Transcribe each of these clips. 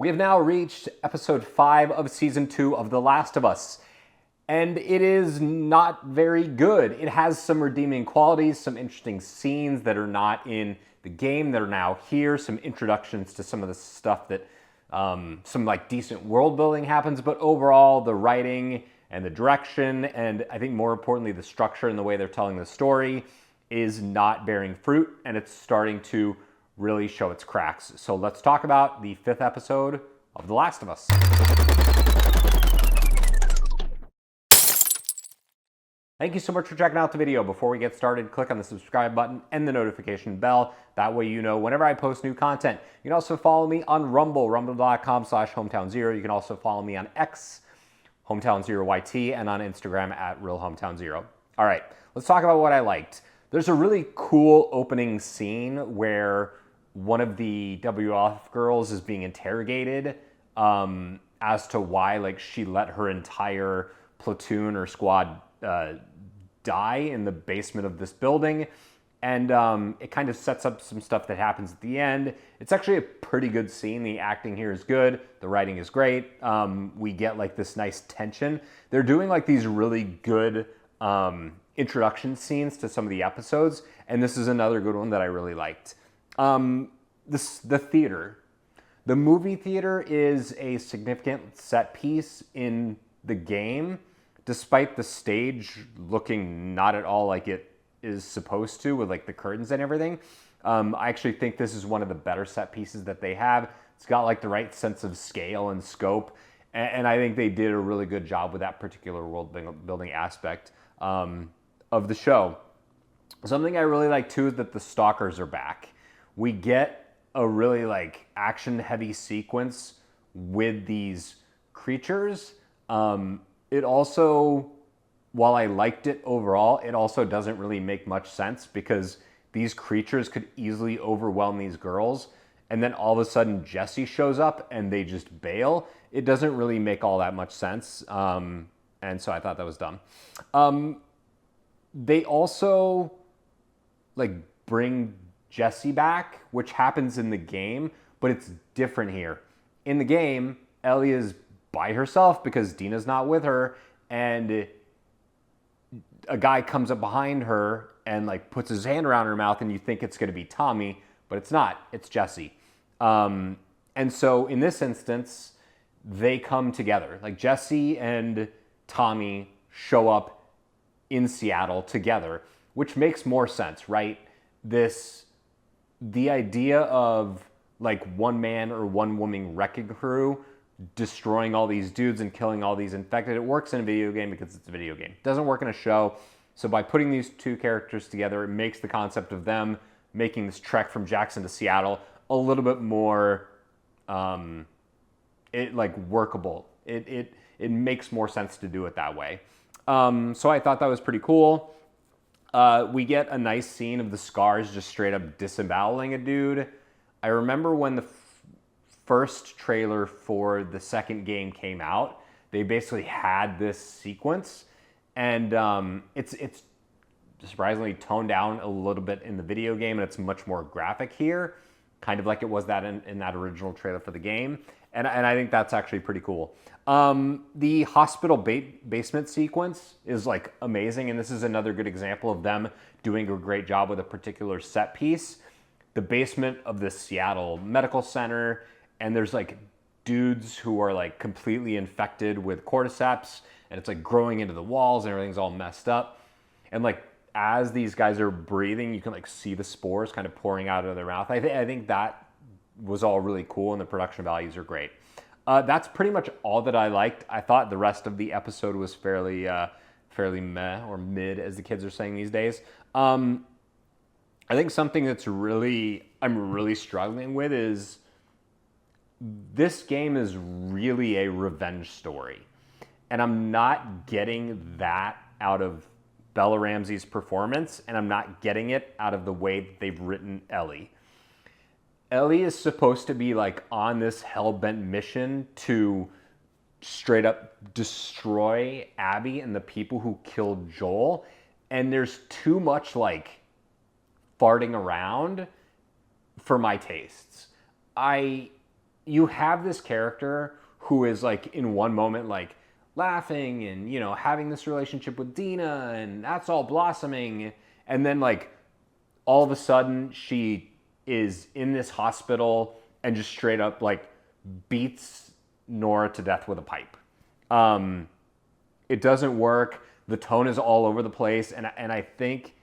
We have now reached episode 5 of season 2 of The Last of Us, and it is not very good. It has some redeeming qualities, some interesting scenes that are not in the game that are now here, some introductions to some of the stuff that some like decent world building happens, but overall the writing and the direction, and I think more importantly the structure and the way they're telling the story is not bearing fruit, and it's starting to really show its cracks. So let's talk about the 5th episode of The Last of Us. Thank you so much for checking out the video. Before we get started, click on the subscribe button and the notification bell. That way you know whenever I post new content. You can also follow me on Rumble, rumble.com/HometownZero. You can also follow me on X, HometownZeroYT, and on Instagram at RealHometownZero. All right, let's talk about what I liked. There's a really cool opening scene where one of the WF girls is being interrogated as to why she let her entire platoon or squad die in the basement of this building. And it kind of sets up some stuff that happens at the end. It's actually a pretty good scene. The acting here is good. The writing is great. We get this nice tension. They're doing these really good introduction scenes to some of the episodes, and this is another good one that I really liked. The theater. The movie theater is a significant set piece in the game, despite the stage looking not at all like it is supposed to with the curtains and everything. I actually think this is one of the better set pieces that they have. It's got the right sense of scale and scope, and I think they did a really good job with that particular world building aspect of the show. Something I really like too is that the stalkers are back. We get a really action heavy sequence with these creatures. It also, while I liked it overall, it also doesn't really make much sense because these creatures could easily overwhelm these girls, and then all of a sudden Jesse shows up and they just bail. It doesn't really make all that much sense, and so I thought that was dumb. They also bring Jesse back, which happens in the game, but it's different here. In the game, Ellie is by herself because Dina's not with her, and a guy comes up behind her and puts his hand around her mouth, and you think it's going to be Tommy, but it's not. It's Jesse. And so in this instance, they come together. Jesse and Tommy show up in Seattle together, which makes more sense, right? The idea of one man or one woman wrecking crew destroying all these dudes and killing all these infected, it works in a video game because it's a video game. It doesn't work in a show. So by putting these two characters together, it makes the concept of them making this trek from Jackson to Seattle a little bit more workable. It makes more sense to do it that way. So I thought that was pretty cool. We get a nice scene of the scars just straight up disemboweling a dude. I remember when the first trailer for the second game came out, they basically had this sequence, and it's surprisingly toned down a little bit in the video game, and it's much more graphic here, kind of like it was that in that original trailer for the game. And I think that's actually pretty cool. The hospital basement sequence is amazing, and this is another good example of them doing a great job with a particular set piece. The basement of the Seattle Medical Center, and there's dudes who are completely infected with cordyceps, and it's growing into the walls, and everything's all messed up. And as these guys are breathing, you can see the spores kind of pouring out of their mouth. I think that was all really cool, and the production values are great. That's pretty much all that I liked. I thought the rest of the episode was fairly meh, or mid, as the kids are saying these days. I think something that's I'm really struggling with is this game is really a revenge story, and I'm not getting that out of Bella Ramsey's performance, and I'm not getting it out of the way that they've written Ellie. Ellie is supposed to be on this hell-bent mission to straight up destroy Abby and the people who killed Joel, and there's too much farting around for my tastes. you have this character who is like in one moment like laughing and, you know, having this relationship with Dina and that's all blossoming. And then like all of a sudden she is in this hospital and just straight up like beats Nora to death with a pipe. It doesn't work. The tone is all over the place. And I think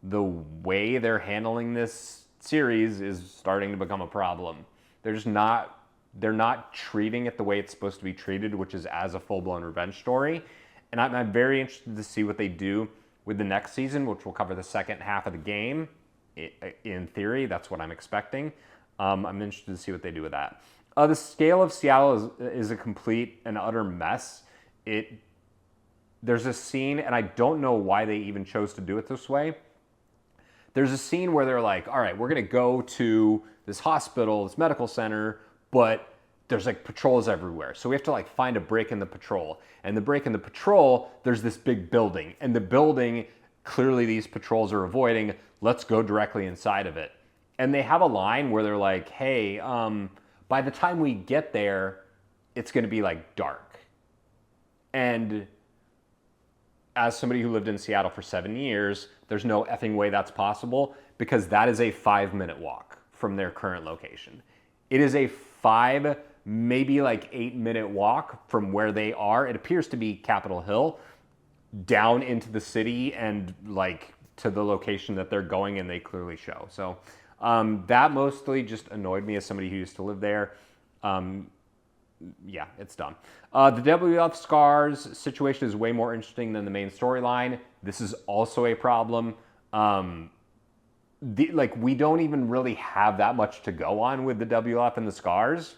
the way they're handling this series is starting to become a problem. They're not treating it the way it's supposed to be treated, which is as a full-blown revenge story. And I'm very interested to see what they do with the next season, which will cover the second half of the game. In theory, that's what I'm expecting. I'm interested to see what they do with that. The scale of Seattle is a complete and utter mess. There's a scene, and I don't know why they even chose to do it this way. There's a scene where they're like, all right, we're going to go to this hospital, this medical center, but there's like patrols everywhere. So we have to like find a break in the patrol. And the break in the patrol, there's this big building. And the building, clearly these patrols are avoiding. Let's go directly inside of it. And they have a line where they're like, hey, by the time we get there, it's going to be like dark. And as somebody who lived in Seattle for 7 years, there's no effing way that's possible because that is a 5-minute walk from their current location. It is a 5, maybe like 8-minute walk from where they are. It appears to be Capitol Hill down into the city and like to the location that they're going and they clearly show. So that mostly just annoyed me as somebody who used to live there. Yeah, it's dumb. The WF Scars situation is way more interesting than the main storyline. This is also a problem. We don't even really have that much to go on with the WF and the Scars,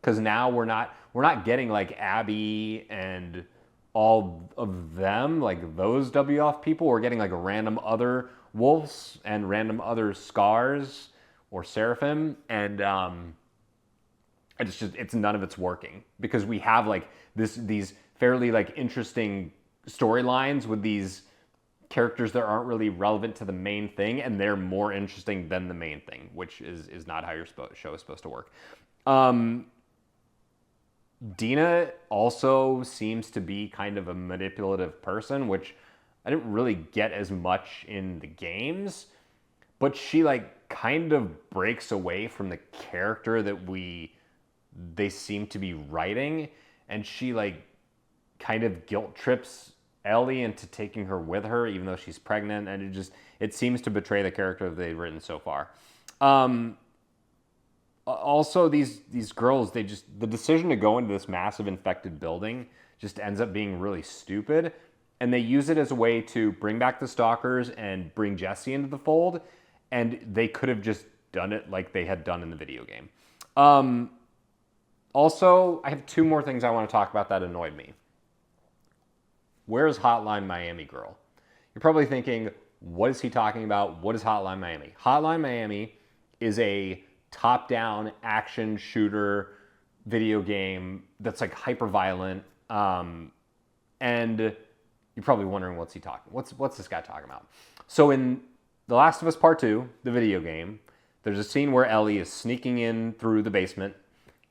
because now we're not getting like Abby and all of them, like those WF people. We're getting like a random other wolves and random other Scars or Seraphim, and it's none of it's working because we have like these fairly like interesting storylines with these characters that aren't really relevant to the main thing, and they're more interesting than the main thing, which is not how your show is supposed to work. Dina also seems to be kind of a manipulative person, which I didn't really get as much in the games, but she like kind of breaks away from the character that they seem to be writing, and she like kind of guilt trips Ellie into taking her with her even though she's pregnant, and it seems to betray the character that they've written so far. Also, these girls, the decision to go into this massive infected building just ends up being really stupid, and they use it as a way to bring back the stalkers and bring Jesse into the fold, and they could have just done it like they had done in the video game. Also, I have 2 more things I want to talk about that annoyed me. Where's Hotline Miami girl? You're probably thinking, what is he talking about? What is Hotline Miami? Hotline Miami is a top-down action shooter video game that's like hyper violent. And you're probably wondering, what's this guy talking about? So in The Last of Us Part 2, the video game, there's a scene where Ellie is sneaking in through the basement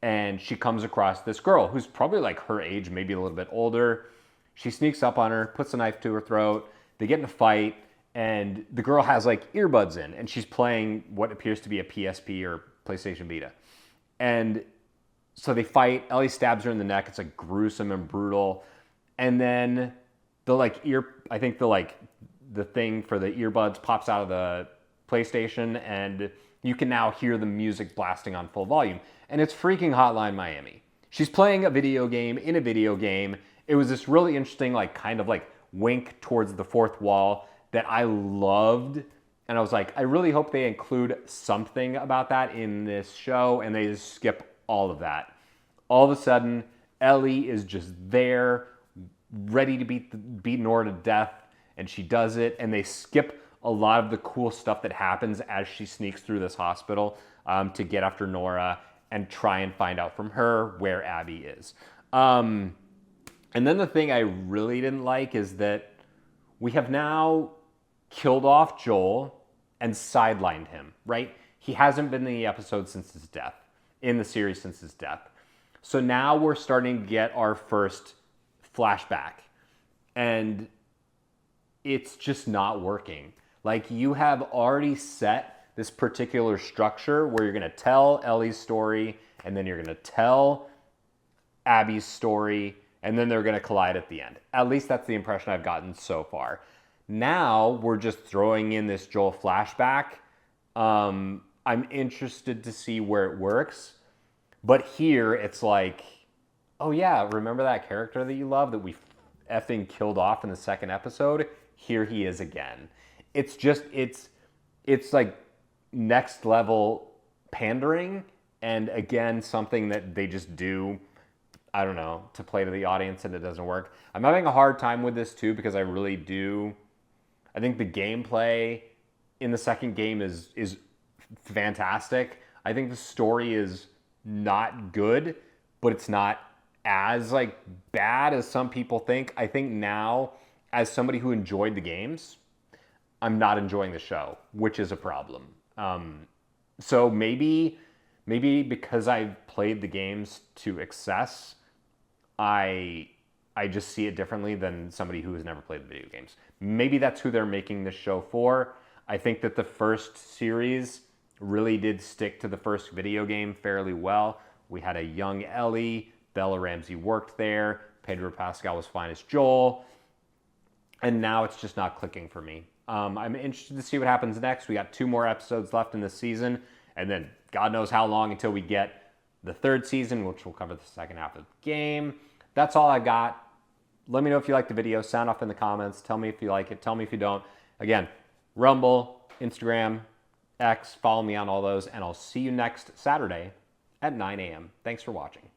and she comes across this girl who's probably like her age, maybe a little bit older. She sneaks up on her, puts a knife to her throat. They get in a fight, and the girl has like earbuds in, and she's playing what appears to be a PSP or PlayStation Vita. And so they fight. Ellie stabs her in the neck. It's like gruesome and brutal. And then the thing for the earbuds pops out of the PlayStation, and you can now hear the music blasting on full volume. And it's freaking Hotline Miami. She's playing a video game in a video game. It was this really interesting, like kind of like wink towards the fourth wall that I loved. And I was like, I really hope they include something about that in this show, and they just skip all of that. All of a sudden, Ellie is just there, ready to beat Nora to death, and she does it, and they skip a lot of the cool stuff that happens as she sneaks through this hospital to get after Nora and try and find out from her where Abby is. And then the thing I really didn't like is that we have now killed off Joel and sidelined him, right? He hasn't been in the episode since his death. in the series since his death. So now we're starting to get our first flashback, and it's just not working. Like, you have already set this particular structure where you're going to tell Ellie's story, and then you're going to tell Abby's story, and then they're going to collide at the end. At least that's the impression I've gotten so far. Now we're just throwing in this Joel flashback. I'm interested to see where it works. But here it's like, oh yeah, remember that character that you love that we effing killed off in the second episode? Here he is again. It's just, it's like next level pandering. And again, something that they just do, I don't know, to play to the audience, and it doesn't work. I'm having a hard time with this too, because I really do. I think the gameplay in the second game is fantastic. I think the story is not good, but it's not as like bad as some people think. I think now, as somebody who enjoyed the games, I'm not enjoying the show, which is a problem. So maybe because I've played the games to excess, I just see it differently than somebody who has never played the video games. Maybe that's who they're making this show for. I think that the first series really did stick to the first video game fairly well. We had a young Ellie, Bella Ramsey worked there, Pedro Pascal was fine as Joel, and now it's just not clicking for me. I'm interested to see what happens next. We got 2 more episodes left in this season, and then God knows how long until we get the third season, which will cover the second half of the game. That's all I got. Let me know if you like the video. Sound off in the comments. Tell me if you like it. Tell me if you don't. Again, Rumble, Instagram, X, follow me on all those, and I'll see you next Saturday at 9 a.m. Thanks for watching.